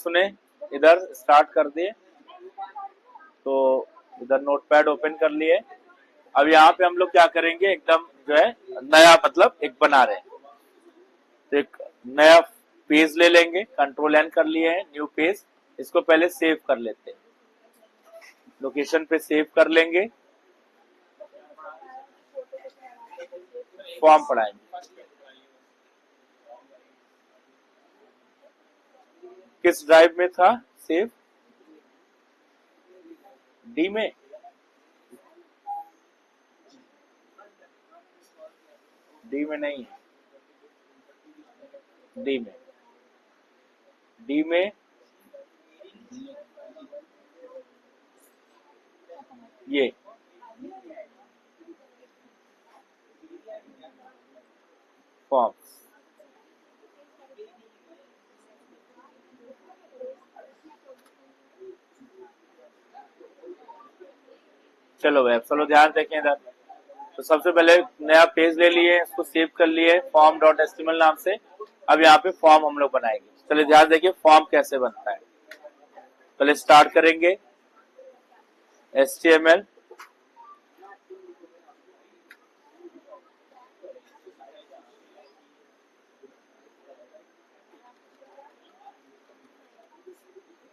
सुने, इधर स्टार्ट कर दिए, तो इधर नोटपैड ओपन कर लिए। अब यहाँ पे हम लोग क्या करेंगे, एकदम जो है नया मतलब एक बना रहे हैं, तो एक नया पेज ले लेंगे, कंट्रोल एन कर लिए हैं, न्यू पेज। इसको पहले सेव कर लेते हैं, लोकेशन पे सेव कर लेंगे, फॉर्म पढ़ाएंगे। किस ड्राइव में था सेव? डी में? डी में नहीं है, डी में, डी में ये फॉर्म। चलो वेब, चलो ध्यान देखें इधर। तो सबसे पहले नया पेज ले लिए, इसको सेव कर लिए फॉर्म डॉट एचटीएमएल नाम से। अब यहाँ पे फॉर्म हम लोग बनाएंगे। चलिए ध्यान देखिए फॉर्म कैसे बनता है। पहले स्टार्ट करेंगे एचटीएमएल,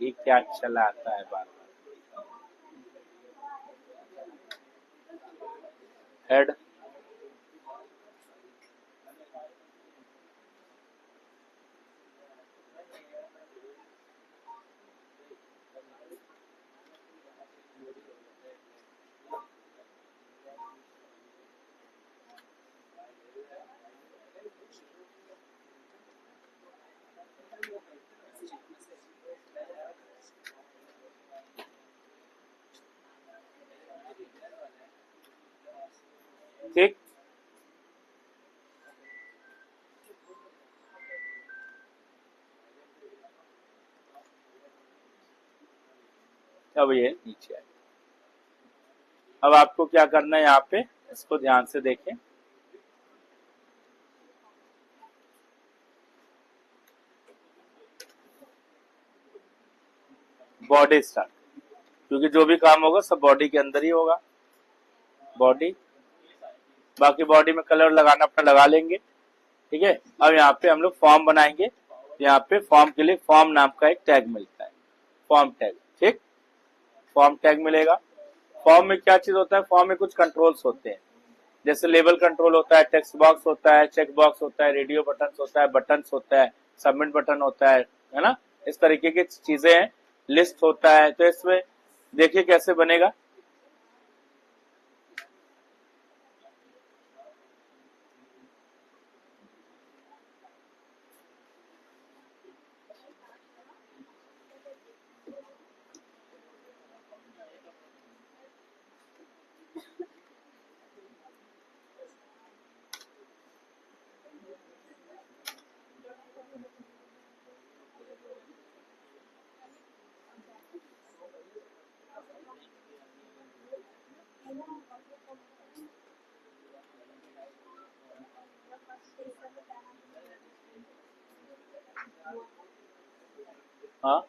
ये क्या चला आता है बार बार, हेड, ठीक। अब ये नीचे आए। अब आपको क्या करना है, यहाँ पे इसको ध्यान से देखें। बॉडी स्टार्ट, क्योंकि जो भी काम होगा सब बॉडी के अंदर ही होगा। बॉडी, बाकी बॉडी में कलर लगाना अपना लगा लेंगे, ठीक है। अब यहाँ पे हम लोग फॉर्म बनाएंगे। यहाँ पे फॉर्म के लिए फॉर्म नाम का एक टैग मिलता है, फॉर्म टैग, ठीक। फॉर्म टैग मिलेगा। फॉर्म में क्या चीज होता है, फॉर्म में कुछ कंट्रोल्स होते हैं, जैसे लेबल कंट्रोल होता है, टेक्स्ट बॉक्स होता है, चेक बॉक्स होता है, रेडियो बटन होता है, बटन्स होता है, सबमिट बटन होता है ना, इस तरीके की चीजें हैं, लिस्ट होता है। तो इसमें देखिए कैसे बनेगा। हाँ,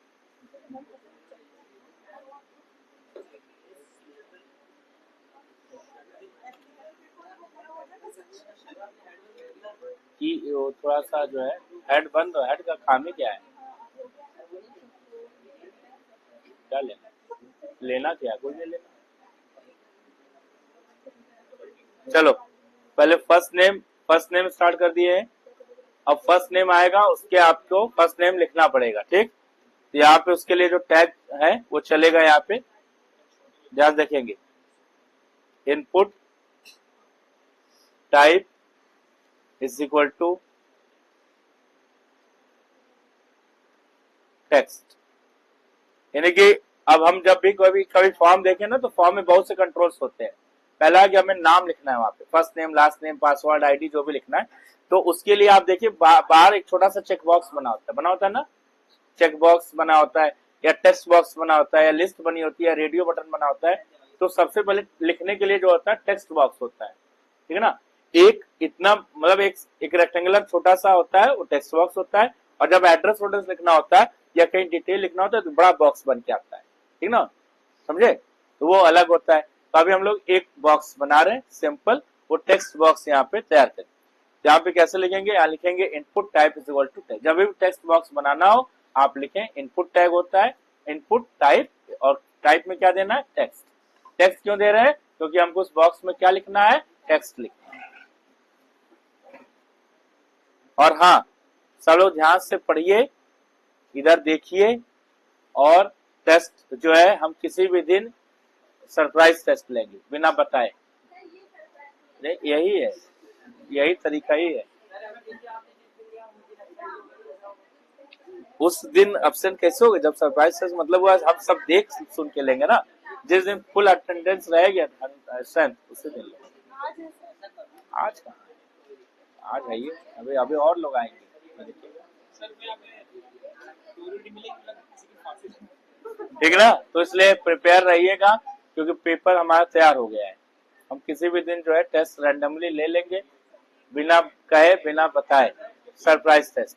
कि वो थोड़ा सा जो है हेड बंद हो, हेड का खामी क्या है, क्या लेना, लेना क्या, कोई नहीं लेना। चलो पहले फर्स्ट नेम स्टार्ट कर दिए हैं। अब फर्स्ट नेम आएगा, उसके आपको फर्स्ट नेम लिखना पड़ेगा, ठीक। तो यहाँ पे उसके लिए जो टैग है वो चलेगा, यहाँ पे ध्यान रखेंगे, input type is equal to text. यानी कि अब हम जब भी कभी फॉर्म देखें ना, तो फॉर्म में बहुत से कंट्रोल्स होते हैं। पहला है कि हमें नाम लिखना है, वहां पे first name, last name, password, ID जो भी लिखना है। तो उसके लिए आप देखिए बाहर एक छोटा सा चेक बॉक्स बना होता है ना, चेक बॉक्स बना होता है, या टेक्स्ट बॉक्स बना होता है, या लिस्ट बनी होती है, रेडियो बटन बना होता है। तो सबसे पहले लिखने के लिए जो होता है टेक्स्ट बॉक्स होता है, ठीक है ना। एक इतना मतलब एक रेक्टेंगुलर छोटा सा होता है, वो टेक्स्ट बॉक्स होता है। और जब एड्रेस लिखना होता है या कहीं डिटेल लिखना होता है तो बड़ा बॉक्स बन के आता है, ठीक ना, समझे, तो वो अलग होता है। तो अभी हम लोग एक बॉक्स बना रहे हैं सिंपल, वो टेक्स्ट बॉक्स यहाँ पे तैयार करें। यहाँ पे कैसे लिखेंगे, यहाँ लिखेंगे input type is equal to tag. जब भी टेक्स्ट बॉक्स बनाना हो आप लिखें इनपुट टैग होता है, इनपुट टाइप, और टाइप में क्या देना है, टेक्स्ट। टेक्स्ट क्यों दे रहे हैं, क्योंकि हमको उस बॉक्स में क्या लिखना है, टेक्स्ट लिखना है। और हाँ, सब लोग ध्यान से पढ़िए, इधर देखिए, और टेस्ट जो है हम किसी भी दिन सरप्राइज टेस्ट लेंगे बिना बताए। यही है, यही तरीका ही है। उस दिन अब्सेंट कैसे होगा, जब सरप्राइज टेस्ट मतलब हम सब देख सुन के लेंगे ना। जिस दिन फुल अटेंडेंस रहेगा अब्सेंट उसी दिन लेंगे। आज कहाँ, आज आइए, अभी अभी और लोग आएंगे, ठीक ना। तो इसलिए प्रिपेयर रहिएगा, क्योंकि पेपर हमारा तैयार हो गया है। हम किसी भी दिन जो है टेस्ट रैंडमली ले लेंगे, बिना कहे बिना बताए, सरप्राइज टेस्ट।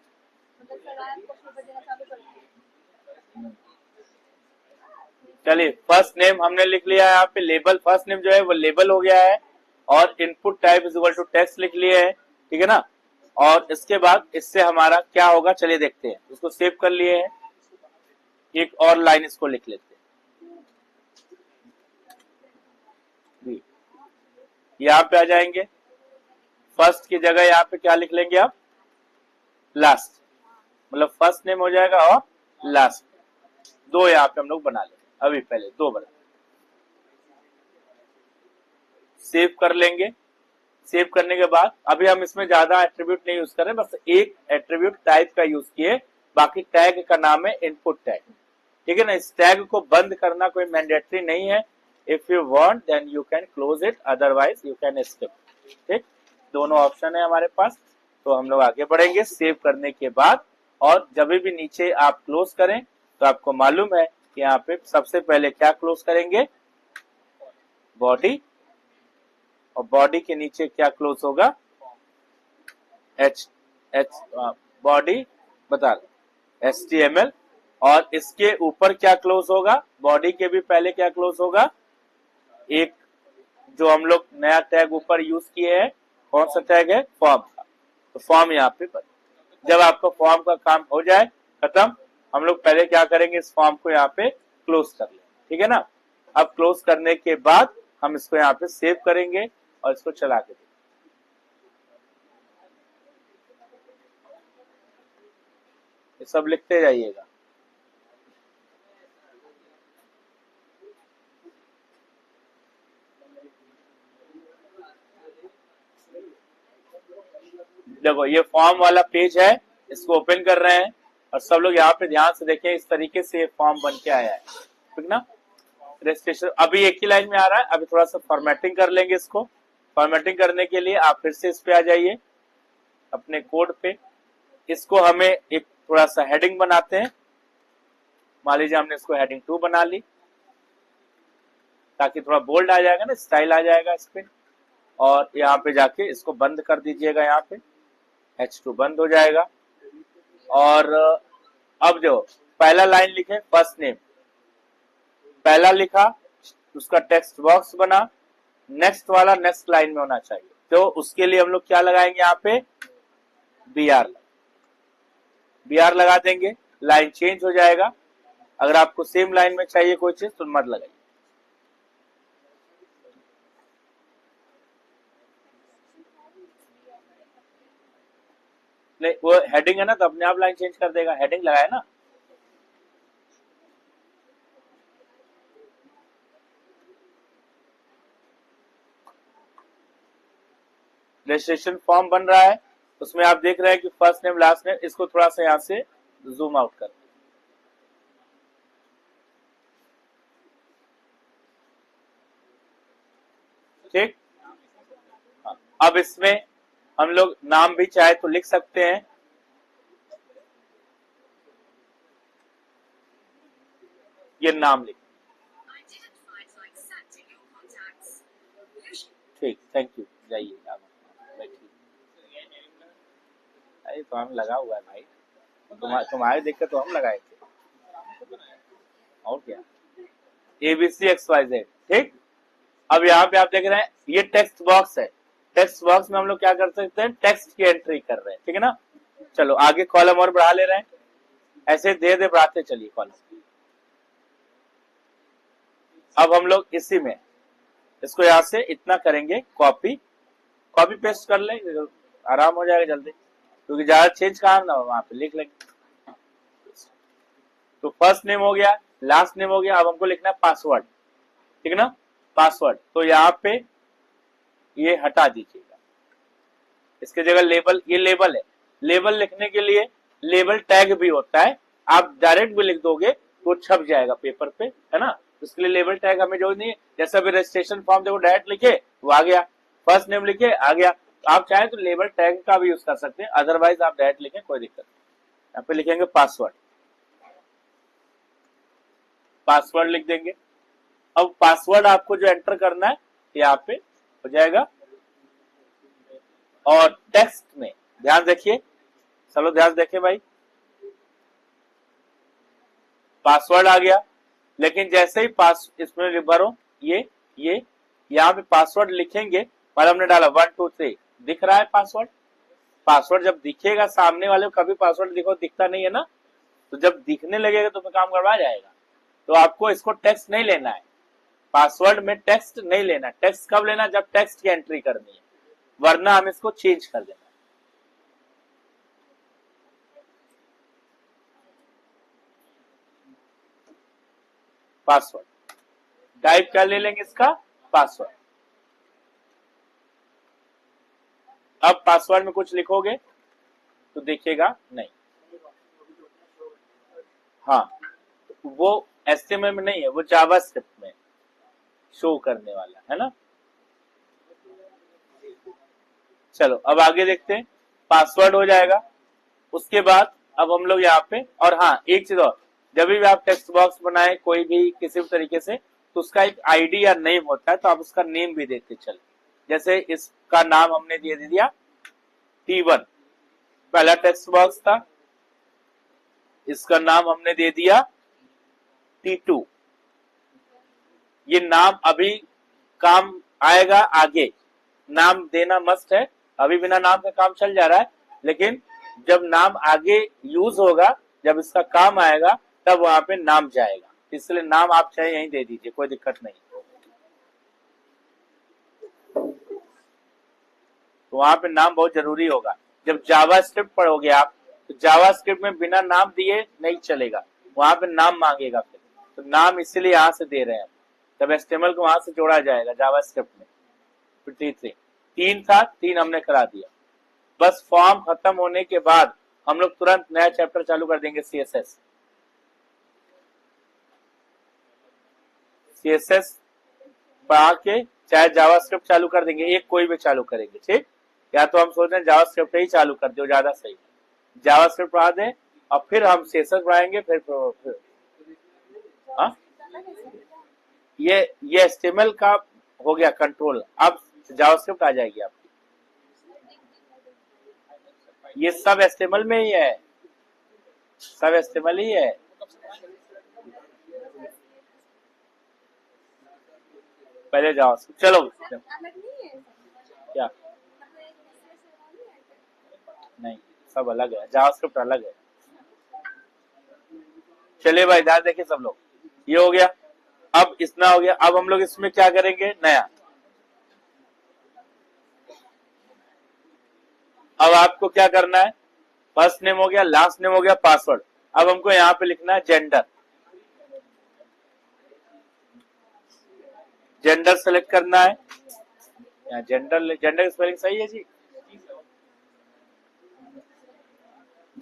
चलिए, फर्स्ट नेम हमने लिख लिया है, यहाँ पे लेबल, फर्स्ट नेम जो है वो लेबल हो गया है, और input type is equal to text लिख लिए है, ठीक है ना। और इसके बाद इससे हमारा क्या होगा, चलिए देखते हैं। इसको सेव कर लिए हैं, एक और लाइन इसको लिख लेते हैं। यहाँ पे आ जाएंगे, फर्स्ट की जगह यहाँ पे क्या लिख लेंगे आप, लास्ट, मतलब फर्स्ट नेम हो जाएगा और लास्ट, दो यहाँ पे हम लोग बना लेंगे। अभी पहले दो बना, सेव कर लेंगे। सेव करने के बाद अभी हम इसमें ज्यादा एट्रीब्यूट नहीं यूज कर रहे, बस एक एट्रीब्यूट टाइप का यूज किए, बाकी टैग का नाम है इनपुट टैग, ठीक है ना। इस टैग को बंद करना कोई मैंडेटरी नहीं है, if you want then you can close it, otherwise you can skip, ठीक, दोनों ऑप्शन है हमारे पास। तो हम लोग आगे बढ़ेंगे सेव करने के बाद, और जब भी नीचे आप क्लोज करें तो आपको मालूम है कि यहाँ पे सबसे पहले क्या क्लोज करेंगे, बॉडी, और बॉडी के नीचे क्या क्लोज होगा, एच बॉडी बता HTML, और इसके ऊपर क्या क्लोज होगा, बॉडी के भी पहले क्या क्लोज होगा, एक जो हम लोग नया टैग ऊपर यूज किए हैं, कौन सा टैग है, फॉर्म का। तो फॉर्म यहाँ पे जब आपका फॉर्म का काम हो जाए खत्म, हम लोग पहले क्या करेंगे, इस फॉर्म को यहाँ पे क्लोज कर लें, ठीक है ना। अब क्लोज करने के बाद हम इसको यहाँ पे सेव करेंगे और इसको चला के देंगे। ये सब लिखते जाइएगा। देखो ये फॉर्म वाला पेज है, इसको ओपन कर रहे हैं, और सब लोग यहाँ पे ध्यान से देखें, इस तरीके से ये फॉर्म बन के आया है, ठीक ना। रजिस्ट्रेशन अभी एक ही लाइन में आ रहा है, अभी थोड़ा सा फॉर्मेटिंग कर लेंगे इसको। फॉर्मेटिंग करने के लिए आप फिर से इस पे आ जाइए, अपने कोड पे। इसको हमें एक थोड़ा सा हेडिंग बनाते हैं, मान लीजिए हमने इसको हेडिंग 2 बना ली, ताकि थोड़ा बोल्ड आ जाएगा ना, स्टाइल आ जाएगा इस पे। और यहाँ पे जाके इसको बंद कर दीजिएगा, यहाँ पे H2 बंद हो जाएगा। और अब जो पहला लाइन लिखे, फर्स्ट नेम पहला लिखा, उसका टेक्स्ट बॉक्स बना, नेक्स्ट वाला नेक्स्ट लाइन में होना चाहिए, तो उसके लिए हम लोग क्या लगाएंगे, यहाँ पे BR लगा देंगे, लाइन चेंज हो जाएगा। अगर आपको सेम लाइन में चाहिए कोई चीज तो मत लगाइए। नहीं, वो हेडिंग है ना, तो अपने आप लाइन चेंज कर देगा, हेडिंग लगाए ना। रजिस्ट्रेशन फॉर्म बन रहा है, उसमें आप देख रहे हैं कि फर्स्ट नेम लास्ट नेम, इसको थोड़ा सा यहाँ से जूम आउट कर, ठीक। अब इसमें हम लोग नाम भी चाहे तो लिख सकते हैं, ये नाम लिख, ठीक, थैंक यू, जाइए आप बैठिए। अरे तो हम लगा हुआ है भाई, तुम्हारे देख के तो हम लगाए थे। और क्या, ABCXYZ, ठीक। अब यहाँ पे आप देख रहे हैं ये टेक्स्ट बॉक्स है, टेक्स्ट बॉक्स में हम लोग क्या कर सकते हैं, टेक्स्ट की एंट्री कर रहे हैं, ठीक है ना। चलो आगे कॉलम और बढ़ा ले रहे हैं, ऐसे दे बढ़ाते चलिए कॉलम। अब हम लोग इसी में इसको यहां से इतना करेंगे, कॉपी कॉपी पेस्ट कर ले, आराम हो जाएगा जल्दी, क्योंकि ज्यादा चेंज कहाँ ना वहां पे लिख लेंगे। तो फर्स्ट नेम हो गया, लास्ट नेम हो गया, अब हमको लिखना है पासवर्ड, ठीक है ना, पासवर्ड। तो यहाँ पे ये हटा दीजिएगा, इसके जगह लेबल, ये लेबल है, लेबल लिखने के लिए लेबल टैग भी होता है, आप डायरेक्ट भी लिख दोगे तो छप जाएगा पेपर पे, है ना। उसके लिए लेबल टैग हमें जो नहीं है, जैसे अभी रजिस्ट्रेशन फॉर्म देखो डायरेक्ट लिखे वो आ गया, फर्स्ट नेम लिखे आ गया, तो आप चाहें तो लेबल टैग का भी यूज कर सकते हैं, अदरवाइज आप डायरेक्ट लिखें कोई दिक्कत नहीं। यहाँ पे लिखेंगे पासवर्ड, पासवर्ड लिख देंगे। अब पासवर्ड आपको जो एंटर करना है यहाँ पे हो जाएगा, और टेक्स्ट में ध्यान देखिए, चलो ध्यान देखिए भाई, पासवर्ड आ गया, लेकिन जैसे ही पास इसमें भरो ये यहाँ पे पासवर्ड लिखेंगे, और हमने डाला 1 2 3, दिख रहा है पासवर्ड। पासवर्ड जब दिखेगा सामने वाले को, कभी पासवर्ड देखो दिखता नहीं है ना, तो जब दिखने लगेगा तो काम करवा जाएगा। तो आपको इसको टेक्स्ट नहीं लेना है, पासवर्ड में टेक्स्ट नहीं लेना, टेक्स्ट कब लेना, जब टेक्स्ट की एंट्री करनी है, वरना हम इसको चेंज कर देना। पासवर्ड टाइप कर ले लेंगे इसका पासवर्ड। अब पासवर्ड में कुछ लिखोगे तो देखिएगा नहीं, हाँ वो HTML में नहीं है, वो जावास्क्रिप्ट में शो करने वाला है ना। चलो अब आगे देखते हैं, पासवर्ड हो जाएगा। उसके बाद अब हम लोग यहाँ पे, और हाँ एक चीज और, जब भी आप टेक्स्ट बॉक्स बनाए कोई भी किसी भी तरीके से, तो उसका एक आईडी या नेम होता है, तो आप उसका नेम भी देते चले। जैसे इसका नाम हमने दे दिया T1, पहला टेक्स्ट बॉक्स था, इसका नाम हमने दे दिया T2। ये नाम अभी काम आएगा आगे, नाम देना मस्ट है, अभी बिना नाम का काम चल जा रहा है, लेकिन जब नाम आगे यूज होगा, जब इसका काम आएगा, तब वहां पे नाम जाएगा, इसलिए नाम आप चाहे यहीं दे दीजिए, कोई दिक्कत नहीं। तो वहां पे नाम बहुत जरूरी होगा। जब जावास्क्रिप्ट पढ़ोगे आप, तो जावास्क्रिप्ट में बिना नाम दिए नहीं चलेगा, वहां पे नाम मांगेगा फिर, तो नाम इसलिए यहां से दे रहे हैं, तब HTML को वहां से जोड़ा जाएगा जावास्क्रिप्ट में। फिर तीन था, 3 हमने करा दिया। बस फॉर्म खत्म होने के बाद हम लोग तुरंत नया चैप्टर चालू कर देंगे, CSS पढ़ा के चाहे जावास्क्रिप्ट चालू कर देंगे, एक कोई भी चालू करेंगे, ठीक। या तो हम सोच रहे हैं जावास्क्रिप्ट ही चालू कर दो, ज्यादा सही, जावास्क्रिप्ट पढ़ा दें और फिर हम CSS पढ़ाएंगे, फिर हाँ ये HTML का हो गया कंट्रोल, अब जावास्क्रिप्ट आ जाएगी आपकी। ये सब HTML में ही है, सब HTML ही है। पहले जावास्क्रिप्ट, चलो क्या नहीं, सब अलग है, जावास्क्रिप्ट अलग है। चलिए भाई ध्यान देखिए सब लोग, ये हो गया, अब इतना हो गया। अब हम लोग इसमें क्या करेंगे नया, अब आपको क्या करना है, फर्स्ट नेम हो गया, लास्ट नेम हो गया, पासवर्ड। अब हमको यहाँ पे लिखना है जेंडर, जेंडर सेलेक्ट करना है, यहाँ जेंडर, जेंडर स्पेलिंग सही है जी।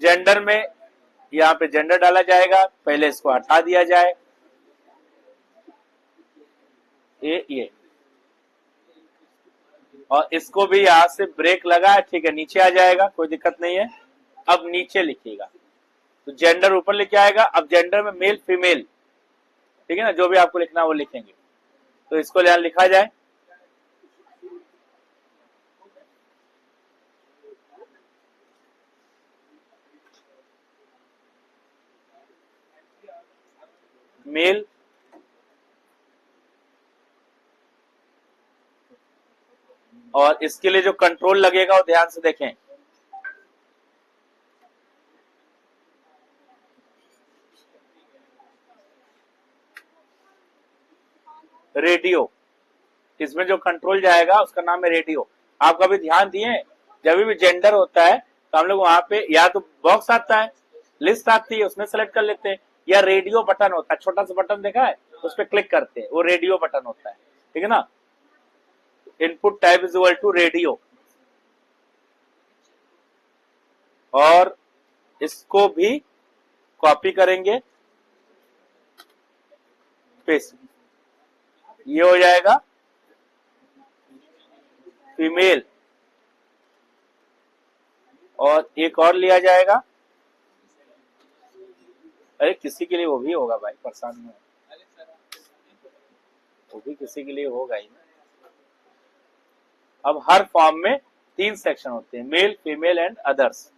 जेंडर में यहाँ पे जेंडर डाला जाएगा, पहले इसको हटा दिया जाए, ये और इसको भी यहाँ से ब्रेक लगा है, ठीक है, नीचे आ जाएगा, कोई दिक्कत नहीं है। अब नीचे लिखिएगा, तो जेंडर ऊपर लिखे आएगा, अब जेंडर में मेल फीमेल, ठीक है ना, जो भी आपको लिखना है वो लिखेंगे, तो इसको यहाँ लिखा जाए। मेल, और इसके लिए जो कंट्रोल लगेगा वो ध्यान से देखें, रेडियो। इसमें जो कंट्रोल जाएगा उसका नाम है रेडियो। आप कभी ध्यान दिए, जब भी जेंडर होता है तो हम लोग वहां पे या तो बॉक्स आता है, लिस्ट आती है, उसमें सेलेक्ट कर लेते हैं, या रेडियो बटन होता है, छोटा सा बटन देखा है, उस पर क्लिक करते हैं, वो रेडियो बटन होता है, ठीक है ना। Input type is equal to radio, और इसको भी कॉपी करेंगे, पेस्ट, ये हो जाएगा फीमेल, और एक और लिया जाएगा, अरे किसी के लिए वो भी होगा भाई, परेशान में वो भी किसी के लिए होगा ही ना। अब हर फॉर्म में 3 सेक्शन होते हैं, मेल, फीमेल एंड अदर्स।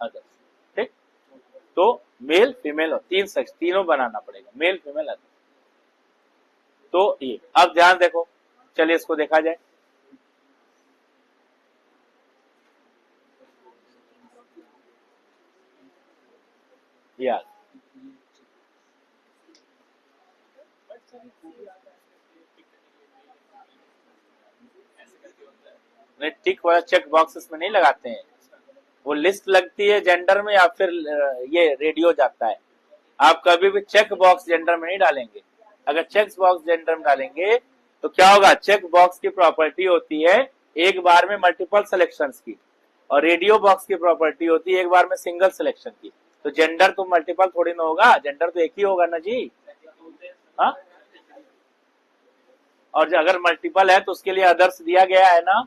ठीक, तो मेल, फीमेल और 3 सेक्शन, तीनों बनाना पड़ेगा, मेल, फीमेल, अदर्स। तो ये अब ध्यान देखो, चलिए इसको देखा जाए। यार टिक वाला चेक बॉक्स इसमें नहीं लगाते हैं, वो लिस्ट लगती है जेंडर में, या फिर ये रेडियो जाता है। आप कभी भी चेक बॉक्स जेंडर में नहीं डालेंगे। अगर चेक बॉक्स जेंडर में डालेंगे तो क्या होगा, चेक बॉक्स की प्रॉपर्टी होती है एक बार में मल्टीपल सिलेक्शंस की, और रेडियो बॉक्स की प्रॉपर्टी होती है एक बार में सिंगल सिलेक्शन की। तो जेंडर तो मल्टीपल थोड़ी ना होगा, जेंडर तो एक ही होगा ना जी। हाँ, और अगर मल्टीपल है तो उसके लिए अदर्स दिया गया है ना,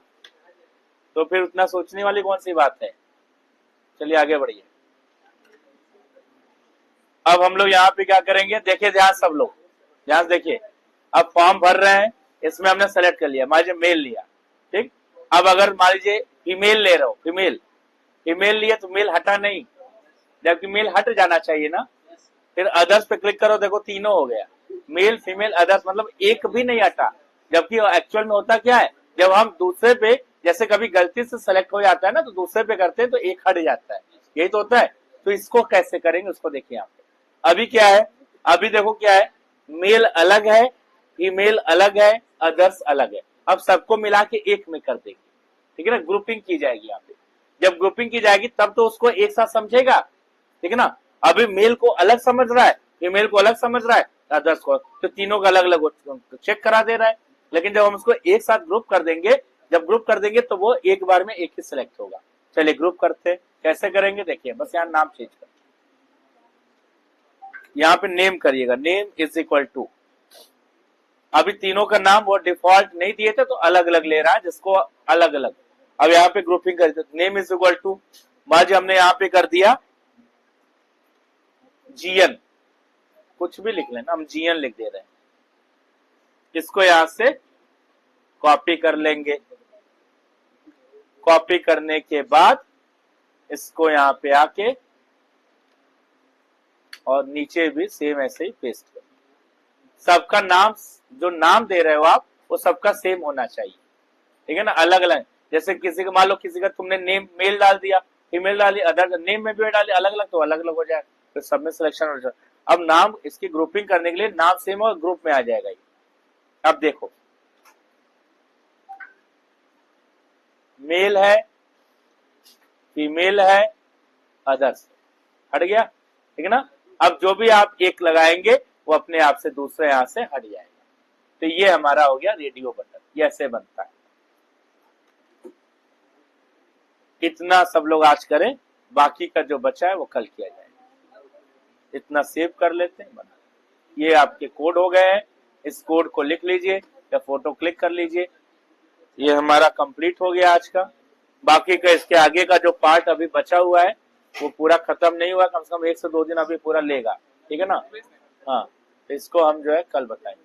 तो फिर उतना सोचने वाली कौन सी बात है। चलिए आगे बढ़िए। अब हम लोग यहाँ पे क्या करेंगे, देखिए ध्यान, सब लोग ध्यान से देखिए। अब फॉर्म भर रहे हैं, इसमें हमने सेलेक्ट कर लिया, मान लीजिए मेल लिया, ठीक। अब अगर मान लीजिए फीमेल ले रहे हो, फीमेल, फीमेल लिए तो मेल हटा नहीं, जबकि मेल हट जाना चाहिए ना। फिर अदर्स पे क्लिक करो, देखो तीनों हो गया, मेल, फीमेल, अदर्स, मतलब एक भी नहीं हटा। जबकि एक्चुअल में होता क्या है, जब हम दूसरे पे, जैसे कभी गलती से सेलेक्ट हो जाता है ना, तो दूसरे पे करते हैं तो एक हट जाता है, यही तो होता है। तो इसको कैसे करेंगे उसको देखिए यहाँ पे। अभी क्या है, अभी देखो क्या है, मेल अलग है, फीमेल अलग है, अदर्स अलग है। अब सबको मिला के एक में कर देंगे, ठीक है ना, ग्रुपिंग की जाएगी यहाँ पे। जब ग्रुपिंग की जाएगी तब तो उसको एक साथ समझेगा, ठीक है ना। अभी मेल को अलग समझ रहा है, फीमेल को अलग समझ रहा है, अदर्स को, तो तीनों का अलग अलग चेक करा दे रहा है। लेकिन जब हम उसको एक साथ ग्रुप कर देंगे, जब ग्रुप कर देंगे तो वो एक बार में एक ही सिलेक्ट होगा। चलिए ग्रुप करते, कैसे करेंगे देखिए, बस यहाँ नाम चेंज कर, यहाँ पे नेम करिएगा, नेम इज इक्वल टू, अभी तीनों का नाम वो डिफॉल्ट नहीं दिए थे तो अलग अलग ले रहा है, जिसको अलग अलग। अब यहाँ पे ग्रुपिंग कर देते, नेम इज इक्वल टू, मान हमने यहाँ पे कर दिया जीएन, कुछ भी लिख लेना, हम जीएन लिख दे रहे हैं। इसको यहां से कॉपी कर लेंगे, कॉपी करने के बाद इसको यहाँ पे आके और नीचे भी सेम ऐसे ही पेस्ट कर, सबका नाम, जो नाम दे रहे हो आप, वो सबका सेम होना चाहिए, ठीक है ना, अलग अलग। जैसे किसी का मान लो, किसी का तुमने नेम मेल डाल दिया, फीमेल डाली, अदर नेम में भी डाली अलग अलग, तो अलग अलग हो जाए, तो सब में सिलेक्शन हो जाए। अब नाम, इसकी ग्रुपिंग करने के लिए नाम सेम और ग्रुप में आ जाएगा ये। अब देखो मेल है, फीमेल है, अदर्स, हट गया, ठीक है ना। अब जो भी आप एक लगाएंगे वो अपने आप से दूसरे यहां से हट जाएगा। तो ये हमारा हो गया रेडियो बटन, ये ऐसे बनता है। इतना सब लोग आज करें, बाकी का जो बचा है वो कल किया जाएगा। इतना सेव कर लेते हैं, बना, ये आपके कोड हो गए हैं। इस कोड को लिख लीजिए या फोटो क्लिक कर लीजिए। ये हमारा कंप्लीट हो गया आज का। बाकी का इसके आगे का जो पार्ट अभी बचा हुआ है वो पूरा खत्म नहीं हुआ, कम से कम 1 से 2 दिन अभी पूरा लेगा, ठीक है ना। हाँ, तो इसको हम जो है कल बताएंगे।